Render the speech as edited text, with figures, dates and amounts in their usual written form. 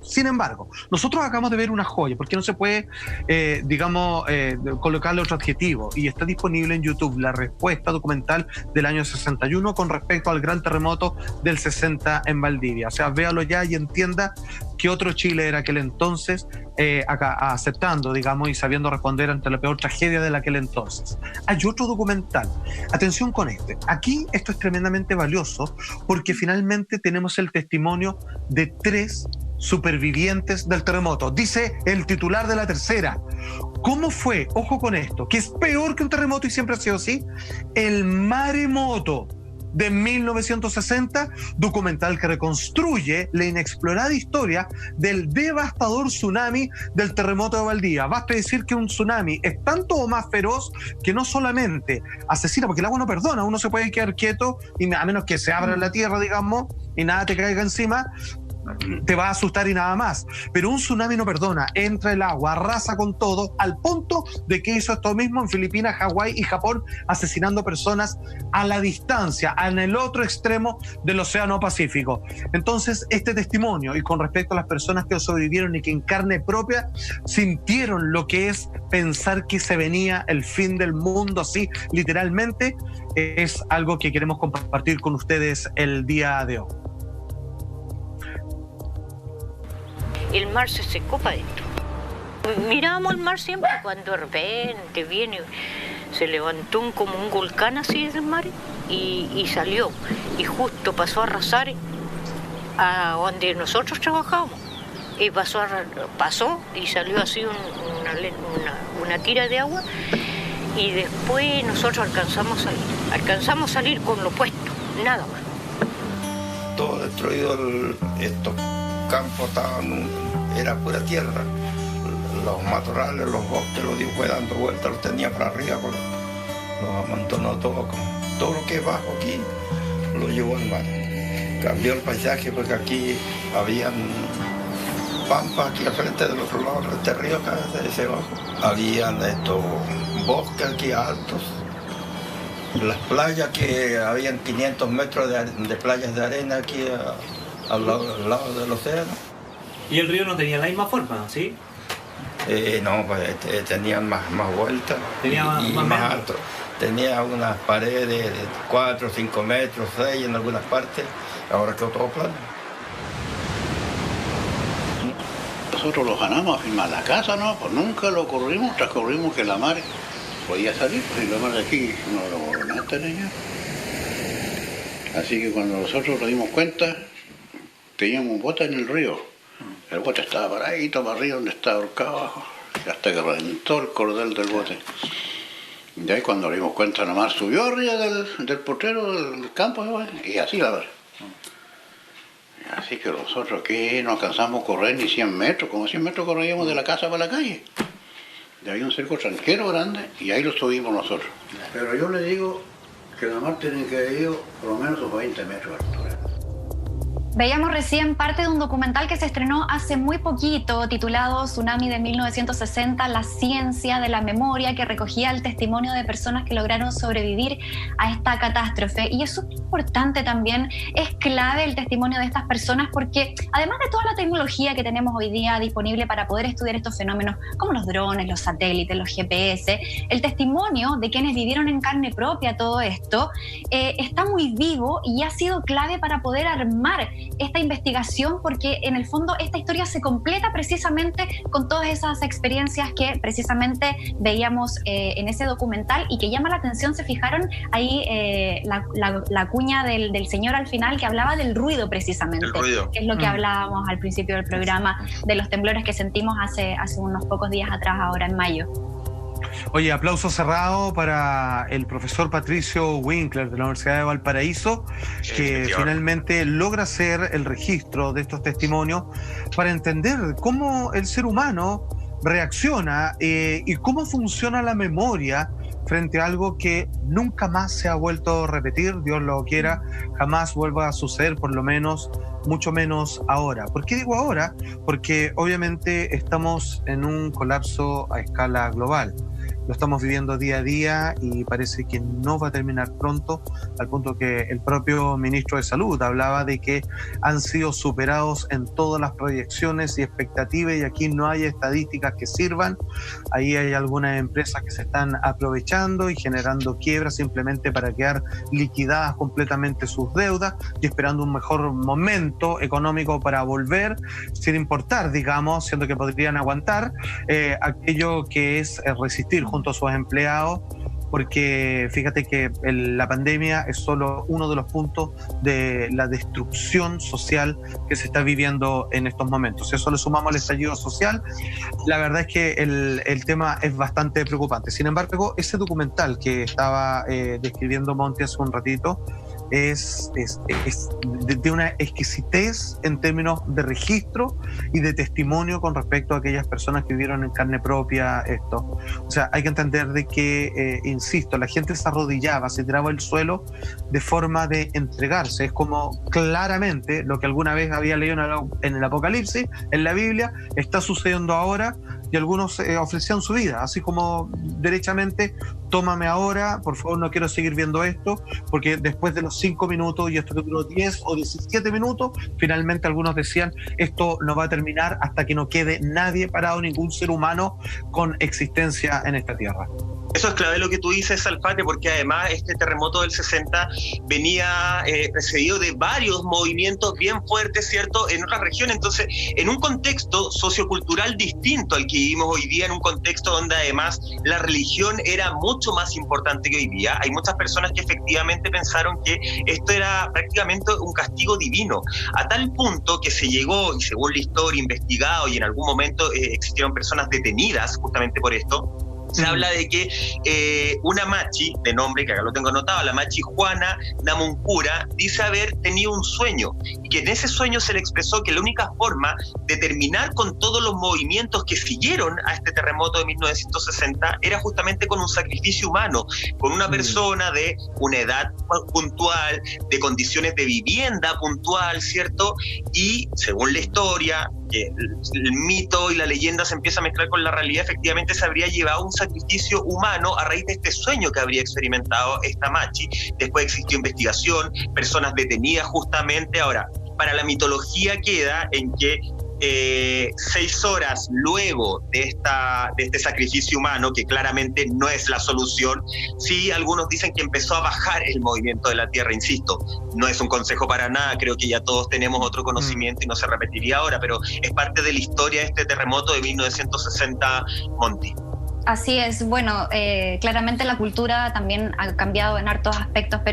Sin embargo, nosotros acabamos de ver una joya, porque no se puede, colocarle otro adjetivo, y está disponible en YouTube la respuesta documental del año 61 con respecto al gran terremoto del 60 en Valdivia. O sea, véalo ya y entienda que otro Chile era aquel entonces, aceptando, y sabiendo responder ante la peor tragedia de aquel entonces. Hay otro documental. Atención con este. Aquí esto es tremendamente valioso porque finalmente tenemos el testimonio de 3 supervivientes del terremoto. Dice el titular de La Tercera. ¿Cómo fue? Ojo con esto, que es peor que un terremoto y siempre ha sido así. El maremoto de 1960, documental que reconstruye la inexplorada historia del devastador tsunami del terremoto de Valdivia. Basta decir que un tsunami es tanto o más feroz que no solamente asesina, porque el agua no perdona, uno se puede quedar quieto y a menos que se abra la tierra, y nada te caiga encima, te va a asustar y nada más. Pero un tsunami no perdona, entra el agua, arrasa con todo, al punto de que hizo esto mismo en Filipinas, Hawái y Japón, asesinando personas a la distancia, en el otro extremo del Océano Pacífico. Entonces, este testimonio, y con respecto a las personas que sobrevivieron y que en carne propia sintieron lo que es pensar que se venía el fin del mundo, así literalmente, es algo que queremos compartir con ustedes el día de hoy. El mar se secó para adentro. Mirábamos el mar siempre, cuando de repente viene, se levantó como un volcán así del mar y salió. Y justo pasó a arrasar a donde nosotros trabajábamos. Y pasó y salió así una tira de agua. Y después nosotros alcanzamos a salir con lo puesto, nada más. Todo destruido, estos campos era pura tierra. Los matorrales, los bosques, los fue dando vueltas, los tenía para arriba, los amontonó todo. Todo lo que es bajo aquí lo llevó al mar. Cambió el paisaje porque aquí habían pampas aquí al frente del otro lado de este río, acá de ese bajo. Habían estos bosques aquí altos. Las playas, que habían 500 metros de playas de arena aquí al lado del océano. ¿Y el río no tenía la misma forma, sí? No, pues tenían más vueltas y más alto. Tenía unas paredes de 4, 5 metros, 6 en algunas partes. Ahora quedó todo plano. Nosotros los ganamos a firmar la casa, ¿no? Pues nunca lo corrimos, transcorrimos que la mar podía salir, pues y la mar de aquí no lo gobernaste, niño. Así que cuando nosotros nos dimos cuenta, teníamos un bote en el río. El bote estaba paradito para arriba donde estaba ahorcado abajo, hasta que reventó el cordel del bote. Y ahí cuando nos dimos cuenta, la mar subió arriba del potrero del campo, y así la mar. Así que nosotros aquí no alcanzamos a correr ni 100 metros, como 100 metros corríamos de la casa para la calle. Y había un cerco tranquero grande y ahí lo subimos nosotros. Pero yo le digo que la mar tiene que ir por lo menos a 20 metros de altura. Veíamos recién parte de un documental que se estrenó hace muy poquito, titulado Tsunami de 1960, la ciencia de la memoria, que recogía el testimonio de personas que lograron sobrevivir a esta catástrofe. Y es súper importante también, es clave el testimonio de estas personas porque además de toda la tecnología que tenemos hoy día disponible para poder estudiar estos fenómenos, como los drones, los satélites, los GPS, el testimonio de quienes vivieron en carne propia todo esto está muy vivo y ha sido clave para poder armar esta investigación, porque en el fondo esta historia se completa precisamente con todas esas experiencias que precisamente veíamos en ese documental y que llama la atención. Se fijaron ahí la cuña del señor al final, que hablaba del ruido precisamente, que es lo que hablábamos al principio del programa, de los temblores que sentimos hace unos pocos días atrás, ahora en mayo. Oye, aplauso cerrado para el profesor Patricio Winkler de la Universidad de Valparaíso, que finalmente logra hacer el registro de estos testimonios para entender cómo el ser humano reacciona y cómo funciona la memoria frente a algo que nunca más se ha vuelto a repetir, Dios lo quiera, jamás vuelva a suceder, por lo menos, mucho menos ahora. ¿Por qué digo ahora? Porque obviamente estamos en un colapso a escala global. lo estamos viviendo día a día y parece que no va a terminar pronto, al punto que el propio ministro de Salud hablaba de que han sido superados en todas las proyecciones y expectativas, y aquí no hay estadísticas que sirvan. Ahí hay algunas empresas que se están aprovechando y generando quiebras simplemente para quedar liquidadas completamente sus deudas y esperando un mejor momento económico para volver, sin importar, digamos, siendo que podrían aguantar aquello que es resistir junto a sus empleados, porque fíjate que la pandemia es solo uno de los puntos de la destrucción social que se está viviendo en estos momentos. Si eso le sumamos el estallido social, la verdad es que el tema es bastante preocupante. Sin embargo, ese documental que estaba describiendo Monty hace un ratito es de una exquisitez en términos de registro y de testimonio con respecto a aquellas personas que vivieron en carne propia esto. O sea, hay que entender de que, insisto, la gente se arrodillaba, se tiraba al suelo de forma de entregarse. Es como claramente lo que alguna vez había leído en el Apocalipsis, en la Biblia, está sucediendo ahora, y algunos ofrecían su vida, así como derechamente: tómame ahora, por favor, no quiero seguir viendo esto, porque después de los 5 minutos, y esto que duró 10 o 17 minutos, finalmente algunos decían: esto no va a terminar hasta que no quede nadie parado, ningún ser humano con existencia en esta tierra. Eso es clave lo que tú dices, Alfate, porque además este terremoto del 60 venía precedido de varios movimientos bien fuertes, ¿cierto?, en otras regiones. Entonces, en un contexto sociocultural distinto al que vivimos hoy día, en un contexto donde además la religión era mucho más importante que hoy día, hay muchas personas que efectivamente pensaron que esto era prácticamente un castigo divino, a tal punto que se llegó, y según la historia, investigado, y en algún momento existieron personas detenidas justamente por esto. Se habla de que una machi, de nombre que acá lo tengo anotado, la machi Juana Namuncura, dice haber tenido un sueño, y que en ese sueño se le expresó que la única forma de terminar con todos los movimientos que siguieron a este terremoto de 1960 era justamente con un sacrificio humano, con una persona de una edad puntual, de condiciones de vivienda puntual, ¿cierto? Y según la historia, que el mito y la leyenda se empieza a mezclar con la realidad, efectivamente se habría llevado un sacrificio humano a raíz de este sueño que habría experimentado esta machi. Después existió investigación, personas detenidas justamente. Ahora, para la mitología queda en que 6 horas luego de este sacrificio humano, que claramente no es la solución, sí, algunos dicen que empezó a bajar el movimiento de la Tierra. Insisto, no es un consejo para nada, creo que ya todos tenemos otro conocimiento y no se repetiría ahora, pero es parte de la historia de este terremoto de 1960, Monty. Así es, bueno, claramente la cultura también ha cambiado en hartos aspectos, pero